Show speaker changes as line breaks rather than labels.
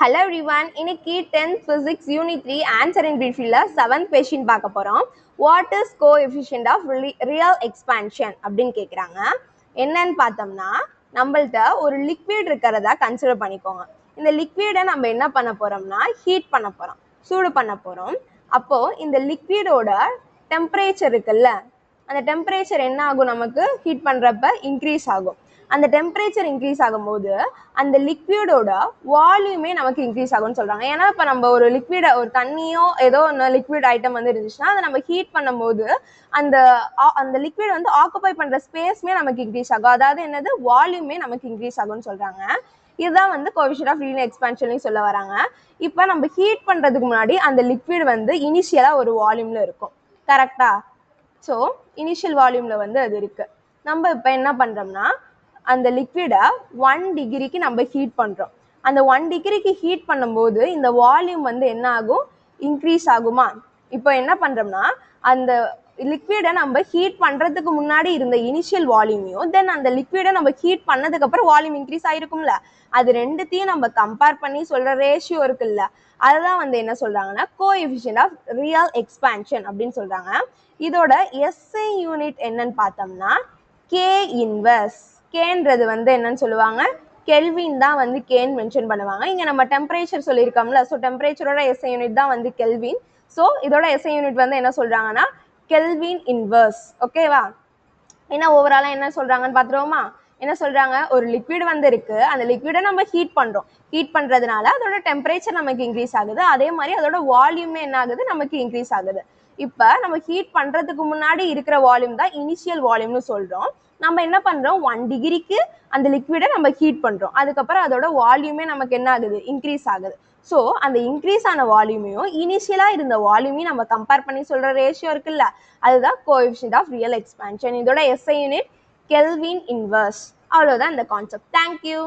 Hello everyone, இன்னைக்கு 10th Physics Unit 3 Answer in Briefல 7th question பார்க்க போறோம். What is coefficient of real expansion அப்படின்னு கேக்குறாங்க. என்னன்னு பார்த்தோம்னா நம்மள்ட்ட ஒரு லிக்விட் இருக்கிறதா கன்சிடர் பண்ணிக்கோங்க. இந்த லிக்விடை நம்ம என்ன பண்ண போறோம்னா ஹீட் பண்ண போறோம், சூடு பண்ண போறோம். அப்போ இந்த லிக்விடோட டெம்பரேச்சர் இருக்குல்ல, அந்த டெம்பரேச்சர் என்ன ஆகும், நமக்கு ஹீட் பண்றப்ப இன்க்ரீஸ் ஆகும். அந்த டெம்பரேச்சர் இன்க்ரீஸ் ஆகும்போது அந்த லிக்விடோட வால்யூமே நமக்கு இன்க்ரீஸ் ஆகும்னு சொல்றாங்க. ஏன்னா இப்போ நம்ம ஒரு லிக்விட, ஒரு தண்ணியோ ஏதோ ஒன்று லிக்விட் ஐட்டம் வந்து இருந்துச்சுன்னா அதை நம்ம ஹீட் பண்ணும்போது அந்த அந்த லிக்விட் வந்து ஆக்குபை பண்ற ஸ்பேஸ்மே நமக்கு இன்க்ரீஸ் ஆகும். அதாவது என்னது, வால்யூமே நமக்கு இன்க்ரீஸ் ஆகும்னு சொல்றாங்க. இதுதான் வந்து கோஎஃபிஷியன்ட் ஆஃப் லீனியர் எக்ஸ்பான்ஷன்லையும் சொல்ல வராங்க. இப்போ நம்ம ஹீட் பண்றதுக்கு முன்னாடி அந்த லிக்விட் வந்து இனிஷியலா ஒரு வால்யூம்ல இருக்கும், கரெக்டா? ஸோ இனிஷியல் வால்யூம்ல வந்து அது இருக்கு. நம்ம இப்போ என்ன பண்றோம்னா அந்த லிக்விடை 1 டிகிரிக்கு நம்ம ஹீட் பண்ணுறோம். அந்த 1 டிகிரிக்கு ஹீட் பண்ணும்போது இந்த வால்யூம் வந்து என்ன ஆகும், இன்க்ரீஸ் ஆகுமா? இப்போ என்ன பண்ணுறோம்னா அந்த லிக்விடை நம்ம ஹீட் பண்ணுறதுக்கு முன்னாடி இருந்த இனிஷியல் வால்யூமையும் தென் அந்த லிக்விடை நம்ம ஹீட் பண்ணதுக்கப்புறம் வால்யூம் இன்க்ரீஸ் ஆகிருக்கும்ல, அது ரெண்டுத்தையும் நம்ம கம்பேர் பண்ணி சொல்கிற ரேஷியோ இருக்குல்ல, அதுதான் வந்து என்ன சொல்கிறாங்கன்னா கோஎஃபிஷியன்ட் ஆஃப் ரியல் எக்ஸ்பான்ஷன் அப்படின்னு சொல்கிறாங்க. இதோட எஸ்ஐ யூனிட் என்னன்னு பார்த்தோம்னா கே இன்வர்ஸ். கேன்றது வந்து என்னன்னு சொல்லுவாங்க, கெல்வின் தான் வந்து கேன் மென்ஷன் பண்ணுவாங்க. இங்கே நம்ம டெம்பரேச்சர் சொல்லியிருக்கோம்ல, ஸோ டெம்பரேச்சரோட எஸ்ஐ யூனிட் தான் வந்து கெல்வின். ஸோ இதோட எஸ்ஐ யூனிட் வந்து என்ன சொல்றாங்கன்னா கெல்வின் இன்வர்ஸ். ஓகேவா? என்ன ஓவராலாக என்ன சொல்றாங்கன்னு பார்த்துருவோமா? என்ன சொல்றாங்க, ஒரு லிக்விட் வந்து இருக்கு, அந்த லிக்விடை நம்ம ஹீட் பண்றோம். ஹீட் பண்றதுனால அதோட டெம்பரேச்சர் நமக்கு இன்க்ரீஸ் ஆகுது, அதே மாதிரி அதோட வால்யூமே என்ன ஆகுது, நமக்கு இன்க்ரீஸ் ஆகுது. இப்போ நம்ம ஹீட் பண்றதுக்கு முன்னாடி இருக்கிற வால்யூம் தான் இனிஷியல் வால்யூம்னு சொல்றோம். நம்ம என்ன பண்றோம், 1 டிகிரிக்கு அந்த லிக்விடை நம்ம ஹீட் பண்றோம், அதுக்கப்புறம் அதோட வால்யூமே நமக்கு என்ன ஆகுது, இன்க்ரீஸ் ஆகுது. ஸோ அந்த இன்க்ரீஸ் ஆன வால்யூமையும் இனிஷியலா இருந்த வால்யூமையும் நம்ம கம்பேர் பண்ணி சொல்ற ரேஷியோ இருக்குல்ல, அதுதான் கோஎஃபிஷியன்ட் ஆஃப் ரியல் எக்ஸ்பான்ஷன். இதோட எஸ்ஐ யூனிட் கெல்வின் இன்வர்ஸ். அவ்வளவுதான் இந்த கான்செப்ட். தேங்க்யூ.